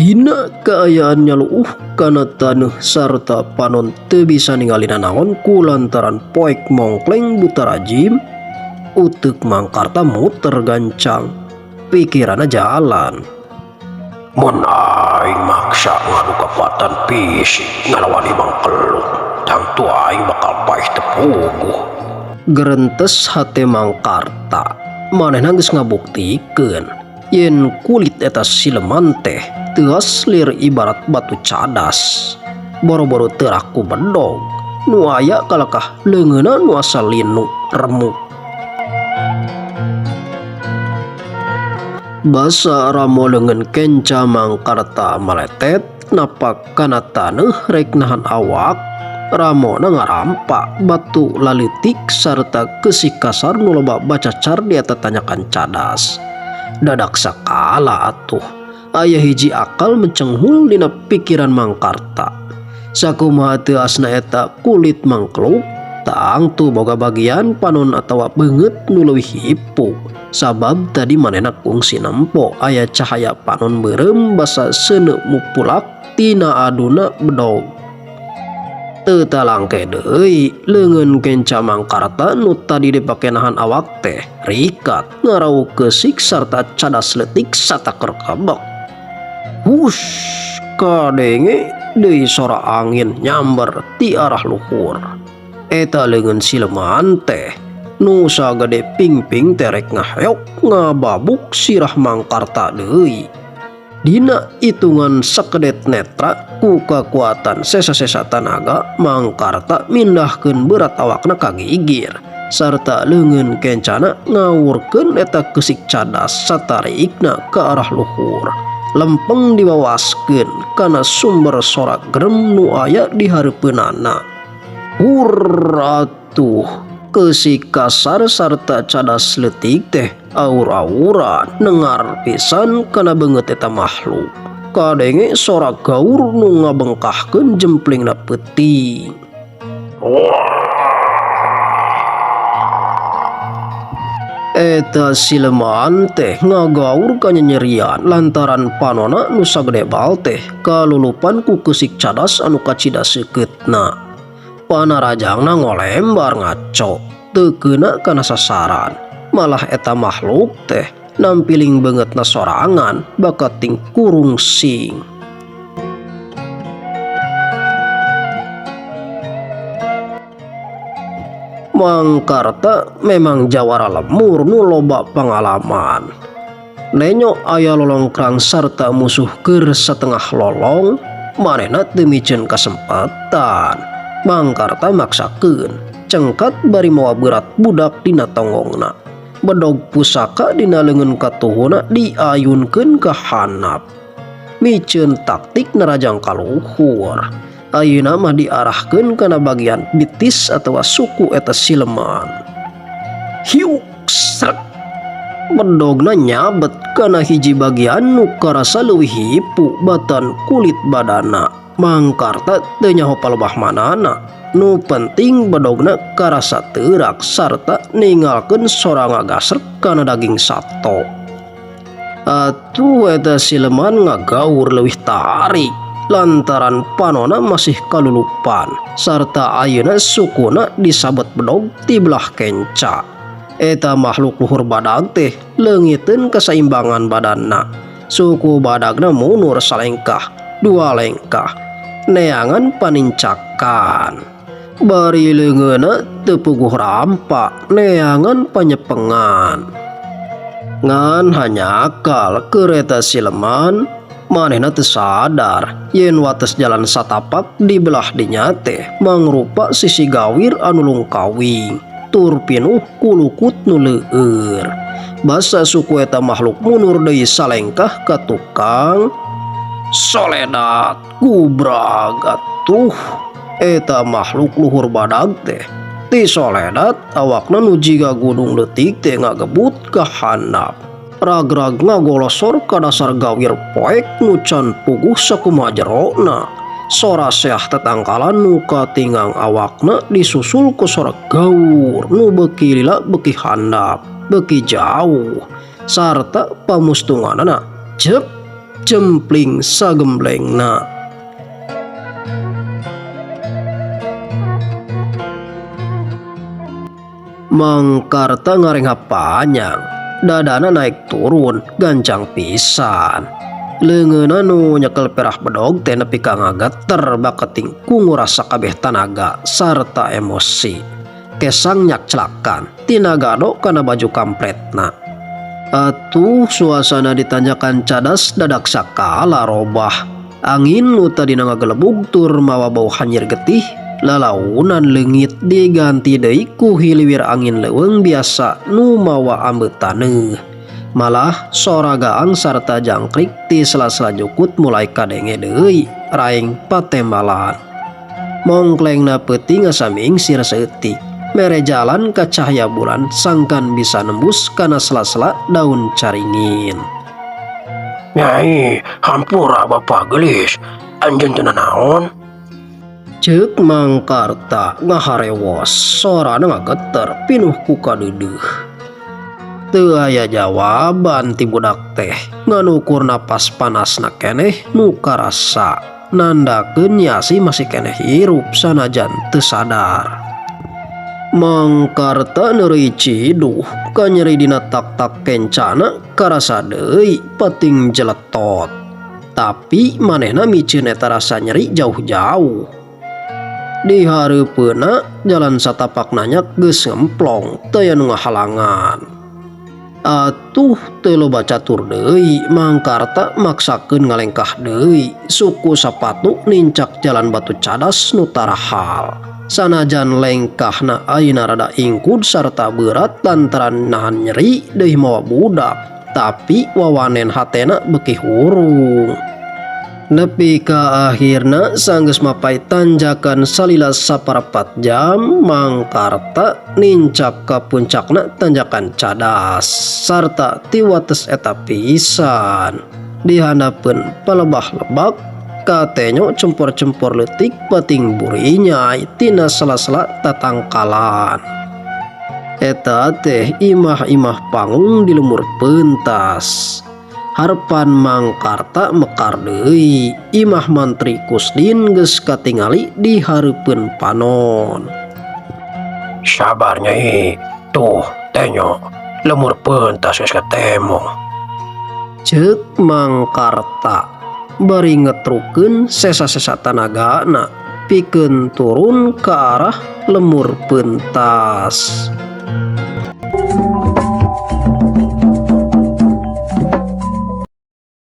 Dina kaayaan nyaluuh kana taneuh sarta panon teu bisa ningalina naon ku lantaran poek mongkleng buta rajim, uteuk Mangkarta muter gancang, pikirana jalan. Mun aing maksa ngadu kapatan fisik ngalawan Imang Keluk, tangtu aing bakal paih tepuguh. Gerentes hate Mangkarta, manehna geus ngabuktikeun yen kulit eta sileman teh teu aslir ibarat batu cadas. Boro-boro teu raku bedog, nu aya kalakah leungeunna nu asa linu remuk. Basa ramo leungeun kenca Mangkarta maletet napak kana taneuh rek nahan awak. Ramona ngarampa batu lalitik sarta keusik kasar nu loba bacacar di eta tanyakan cadas. Dadak sakala atuh aya hiji akal mencenghul dina pikiran Mangkarta. Sakumaha teu asna eta kulit mangkluk, tangtu boga bagian panon atawa beungeut nu leuwih hipu. Sabab tadi manehna kungsi nempo aya cahaya panon beureum basa seuneu mupulak tina aduna bedog. Teu talangke deui leungeun kenca Mangkarta nu tadi dipake nahan awak teh rikat ngarau keusik sarta cadas leutik sataker kabek. Hush, kadenge deui sora angin nyamber ti arah luhur. Eta leungeun sileman teh nu sagede pingping terek ngaheok ngababuk sirah Mangkarta deui. Dina hitungan sakedet netra ku kakuatan sesa-sesa tanaga, Mangkarta mindahkeun berat awakna ka gigir sarta leungeun kencana ngawurkeun eta keusik cadas satarikna ke arah luhur, lempeng diwawaskeun kana sumber sora gerem nu aya di hareupeunana. Hur atuh keusik kasar sarta cadas leutik teh aur-auran nengar pisan kana beungeut eta makhluk. Kadenge sora gaur nu ngabengkahkeun jemplingna peuting. Eta sileman teh ngagaur kanyanyerian lantaran panonna nu sagede bal teh kalulupan ku keusik cadas anu kacida seukeutna. Panarajangna ngolembar ngaco teu keuna kana sasaran. Malah eta makhluk teh nampiling beungeutna sorangan bakat ting kurung sing. Mangkarta memang jawara lemur nu loba pangalaman. Nenyo aya lolongkrang sarta musuh keur satengah lolong, manehna teu miceun kasempatan. Mangkarta maksakeun cengkat bari mawa berat budak dina tonggongna. Bedog pusaka dina leungeun katuhuna diayunkeun ka handap. Miceun taktik nerajang ka luhur. Ayeuna mah diarahkeun kana bagian bitis atawa suku eta sileman. Hiuk srek. Bedogna nyabet kana hiji bagian nu karasa leuwih hipu batan kulit badanna. Mangkarta teu nyaho palebah manana. Nu penting bedogna karasa teurak sarta ningalkeun sora ngagasrek kana daging sato. Atuh eta sileman ngagaur leuwih tarik lantaran panonna masih kalulupan sarta ayeuna sukuna disabet bedog ti belah kenca. Eta makhluk luhur badag teh leungiteun kasaimbangan badanna. Suku badagna munur salengkah, dua lengkah, neangan panincakan. Bari leungeunna teu puguh rampa, neangan panyepengan. Ngan hanyakal keur eta sileman, manehna teu sadar yen wates jalan satapak di belah dinya teh mangrupa sisi gawir anu lungkawing tur pinuh ku lukut nu leueur. Basa suku eta makhluk munur deui salengkah ka tukang soledat kubrag atuh. Eta makhluk luhur badag teh ti soledat awakna nu jiga gunung leutik teh ngagebut ka handap. Rag-rag ngagolosor ka dasar gawir poek nu can puguh sakumaha jerona. Sora seah tetangkalan nu katinggang awakna disusul ku sora gaur nu beuki lila beuki handap, beuki jauh sarta pamustunganana cep cempling sagemblengna. Mangkarta ngareng panjang, dadana naik turun gancang pisan. Leungeunna nu nyekel perah bedog teh nepi ka ngageter baketing ku ngurasa kabeh tanaga sarta emosi. Kesang nyak celakan tina gado kana baju kampretna. Atuh suasana di tanjakan cadas dadak sakala robah. Angin nu tadina ngagelebug tur mawa bau hanyir getih, lalaunan leungit diganti deui ku hiliwir angin leuweung biasa nu mawa ambeutaneuh. Malah sora gaang sarta jangkrik ti sela-sela jukut mulai kadenge deui raing patembalan. Mongklengna peuting ngasaming sir seutik. Mere jalan ka cahaya bulan sangkan bisa nembus kana sela-sela daun caringin. Nyai, hampura Bapak gelis. Anjeun teu naon? Ceuk Mangkarta ngaharewos, sorana ngageter pinuh ku kadeudeuh. Teu aya jawaban ti budak teh, nganukur napas panasna keneh nu karasa, nandakeun Nyasi masih keneh hirup sanajan teu sadar. Mangkarta neureuy ciduh ka nyeri dina tak-tak kencana karasa deui peuting jeletot. Tapi manehna micieun eta rasa nyeri jauh-jauh. Di hareupeuna jalan satapak nanyak geus ngemplong teu aya nu ngahalangan. Atuh teu loba catur deui Mangkarta maksakeun ngalengkah deui suku sapatu nincak jalan batu cadas nu tarahal. Sanajan lengkahna ayeuna rada ingkud sarta berat lantaran nahan nyeri deui mawa budak, tapi wawanen hatena beuki hurung. Nepi ka akhirna sanggeus mapai tanjakan salila saparapat jam, Mangkarta nincak ka puncakna tanjakan cadas sarta ti wates eta pisan di handapeun palebah-lebak katenyo cempor-cempor leutik peuting buri Nyai tina sela-sela tatangkalan. Eta teh imah-imah pangung di lumur pentas. Harpan Mangkarta mekar deui, imah mantri Kusdin geus katingali di hareupeun panon. Sabar Nyai, tuh tenyo lemur pentas geus ketemu. Ceuk Mangkarta bari ngetrukeun sesa-sesa tanagana pikeun turun ke arah lemur pentas.